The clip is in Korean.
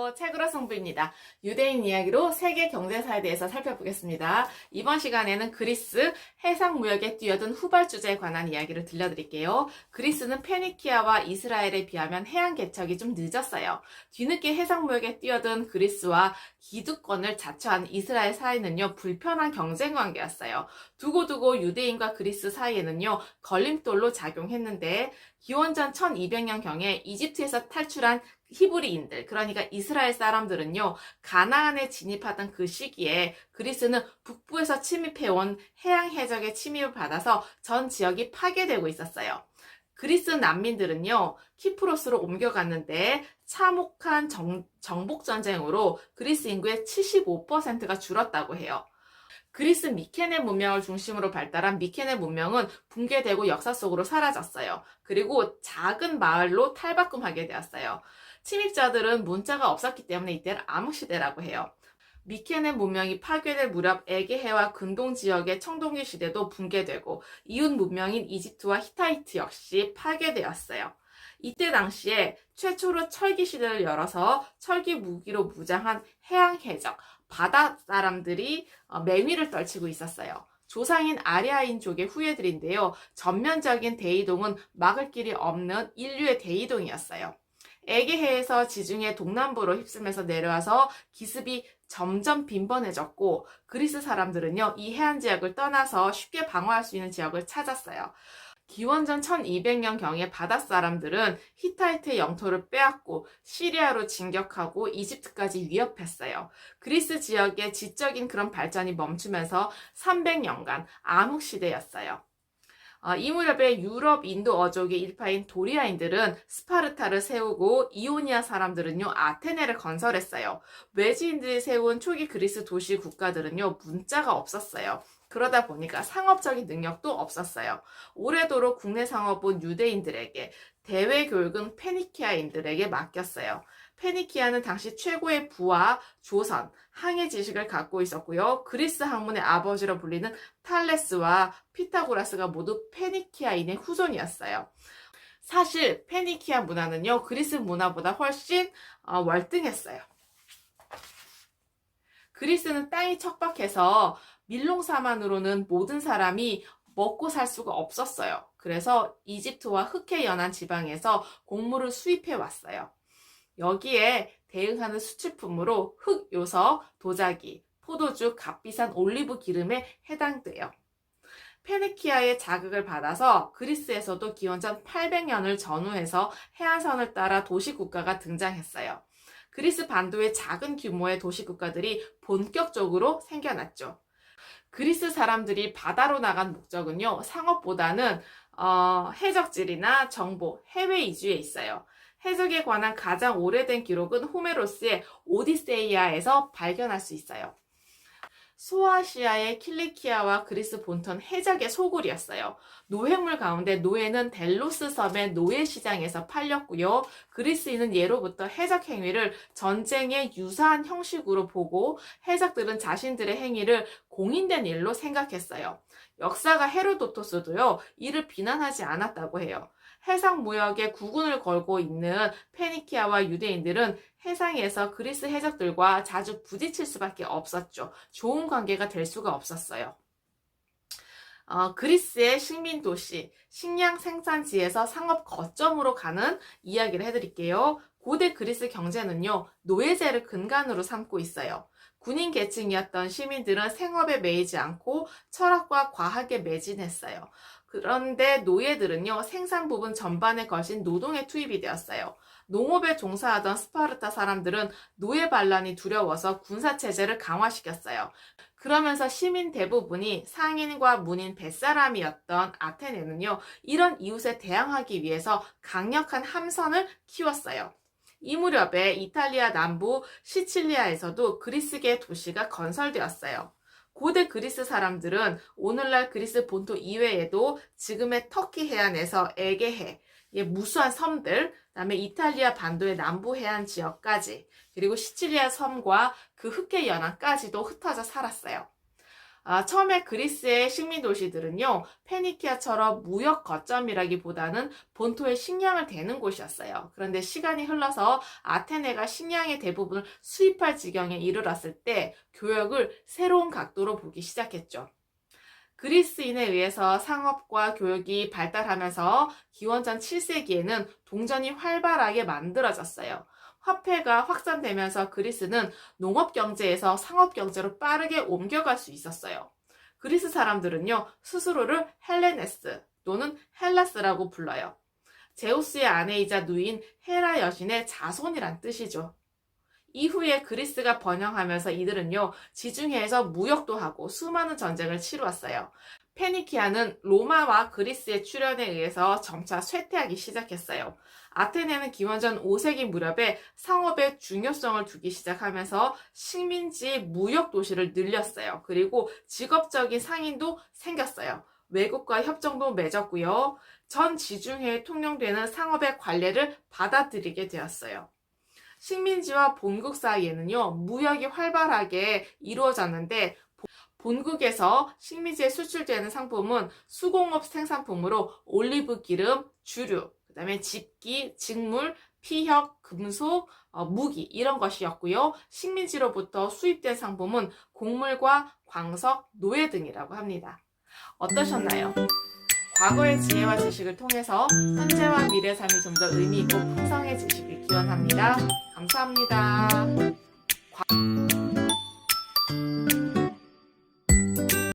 안녕하세요. 책으로 승부입니다. 유대인 이야기로 세계 경제사에 대해서 살펴보겠습니다. 이번 시간에는 그리스 해상무역에 뛰어든 후발주자에 관한 이야기를 들려드릴게요. 그리스는 페니키아와 이스라엘에 비하면 해양 개척이 좀 늦었어요. 뒤늦게 해상무역에 뛰어든 그리스와 기득권을 자처한 이스라엘 사이는요, 불편한 경쟁 관계였어요. 두고두고 유대인과 그리스 사이에는요, 걸림돌로 작용했는데 기원전 1200년경에 이집트에서 탈출한 히브리인들, 그러니까 이스라엘 사람들은요, 가나안에 진입하던 그 시기에 그리스는 북부에서 침입해온 해양 해적의 침입을 받아서 전 지역이 파괴되고 있었어요. 그리스 난민들은요, 키프로스로 옮겨갔는데 참혹한 정복전쟁으로 그리스 인구의 75%가 줄었다고 해요. 그리스 미케네 문명을 중심으로 발달한 미케네 문명은 붕괴되고 역사 속으로 사라졌어요. 그리고 작은 마을로 탈바꿈하게 되었어요. 침입자들은 문자가 없었기 때문에 이때를 암흑시대라고 해요. 미케네 문명이 파괴될 무렵 에게해와 근동 지역의 청동기 시대도 붕괴되고 이웃 문명인 이집트와 히타이트 역시 파괴되었어요. 이때 당시에 최초로 철기 시대를 열어서 철기 무기로 무장한 해양 해적, 바다 사람들이 맹위를 떨치고 있었어요. 조상인 아리아인족의 후예들인데요. 전면적인 대이동은 막을 길이 없는 인류의 대이동이었어요. 에게해에서 지중해 동남부로 휩쓸면서 내려와서 기습이 점점 빈번해졌고 그리스 사람들은요, 이 해안 지역을 떠나서 쉽게 방어할 수 있는 지역을 찾았어요. 기원전 1200년경에 바닷사람들은 히타이트의 영토를 빼앗고 시리아로 진격하고 이집트까지 위협했어요. 그리스 지역의 지적인 그런 발전이 멈추면서 300년간 암흑시대였어요. 이 무렵에 유럽 인도 어족의 일파인 도리아인들은 스파르타를 세우고 이오니아 사람들은요, 아테네를 건설했어요. 외지인들이 세운 초기 그리스 도시 국가들은요, 문자가 없었어요. 그러다 보니까 상업적인 능력도 없었어요. 오래도록 국내 상업은 유대인들에게, 대외 교육은 페니키아인들에게 맡겼어요. 페니키아는 당시 최고의 부와 조선, 항해 지식을 갖고 있었고요. 그리스 학문의 아버지로 불리는 탈레스와 피타고라스가 모두 페니키아인의 후손이었어요. 사실 페니키아 문화는요, 그리스 문화보다 훨씬 월등했어요. 그리스는 땅이 척박해서 밀롱사만으로는 모든 사람이 먹고 살 수가 없었어요. 그래서 이집트와 흑해 연안 지방에서 곡물을 수입해 왔어요. 여기에 대응하는 수출품으로 흑요석, 도자기, 포도주, 값비싼 올리브 기름에 해당돼요. 페니키아의 자극을 받아서 그리스에서도 기원전 800년을 전후해서 해안선을 따라 도시국가가 등장했어요. 그리스 반도의 작은 규모의 도시국가들이 본격적으로 생겨났죠. 그리스 사람들이 바다로 나간 목적은요, 상업보다는 해적질이나 정보, 해외 이주에 있어요. 해적에 관한 가장 오래된 기록은 호메로스의 오디세이아에서 발견할 수 있어요. 소아시아의 킬리키아와 그리스 본토는 해적의 소굴이었어요. 노획물 가운데 노예는 델로스 섬의 노예시장에서 팔렸고요. 그리스인은 예로부터 해적 행위를 전쟁의 유사한 형식으로 보고 해적들은 자신들의 행위를 공인된 일로 생각했어요. 역사가 헤로도토스도요, 이를 비난하지 않았다고 해요. 해상 무역에 국운을 걸고 있는 페니키아와 유대인들은 해상에서 그리스 해적들과 자주 부딪힐 수밖에 없었죠. 좋은 관계가 될 수가 없었어요. 그리스의 식민도시, 식량 생산지에서 상업 거점으로 가는 이야기를 해드릴게요. 고대 그리스 경제는요, 노예제를 근간으로 삼고 있어요. 군인 계층이었던 시민들은 생업에 매이지 않고 철학과 과학에 매진했어요. 그런데 노예들은요, 생산 부분 전반에 걸친 노동에 투입이 되었어요. 농업에 종사하던 스파르타 사람들은 노예 반란이 두려워서 군사체제를 강화시켰어요. 그러면서 시민 대부분이 상인과 문인 뱃사람이었던 아테네는요, 이런 이웃에 대항하기 위해서 강력한 함선을 키웠어요. 이 무렵에 이탈리아 남부 시칠리아에서도 그리스계 도시가 건설되었어요. 고대 그리스 사람들은 오늘날 그리스 본토 이외에도 지금의 터키 해안에서 에게해, 무수한 섬들, 그다음에 이탈리아 반도의 남부 해안 지역까지, 그리고 시칠리아 섬과 그 흑해 연안까지도 흩어져 살았어요. 처음에 그리스의 식민 도시들은요, 페니키아처럼 무역 거점이라기보다는 본토에 식량을 대는 곳이었어요. 그런데 시간이 흘러서 아테네가 식량의 대부분을 수입할 지경에 이르렀을 때 교역을 새로운 각도로 보기 시작했죠. 그리스인에 의해서 상업과 교육이 발달하면서 기원전 7세기에는 동전이 활발하게 만들어졌어요. 화폐가 확산되면서 그리스는 농업 경제에서 상업 경제로 빠르게 옮겨갈 수 있었어요. 그리스 사람들은요, 스스로를 헬레네스 또는 헬라스라고 불러요. 제우스의 아내이자 누인 헤라 여신의 자손이란 뜻이죠. 이후에 그리스가 번영하면서 이들은요, 지중해에서 무역도 하고 수많은 전쟁을 치루었어요. 페니키아는 로마와 그리스의 출현에 의해서 점차 쇠퇴하기 시작했어요. 아테네는 기원전 5세기 무렵에 상업의 중요성을 두기 시작하면서 식민지 무역 도시를 늘렸어요. 그리고 직업적인 상인도 생겼어요. 외국과 협정도 맺었고요. 전 지중해에 통용되는 상업의 관례를 받아들이게 되었어요. 식민지와 본국 사이에는요, 무역이 활발하게 이루어졌는데, 본국에서 식민지에 수출되는 상품은 수공업 생산품으로 올리브 기름, 주류, 그다음에 집기, 직물, 피혁, 금속, 무기 이런 것이었고요. 식민지로부터 수입된 상품은 곡물과 광석, 노예 등이라고 합니다. 어떠셨나요? 과거의 지혜와 지식을 통해서 현재와 미래 삶이 좀 더 의미 있고 풍성해지시길 기원합니다. 감사합니다.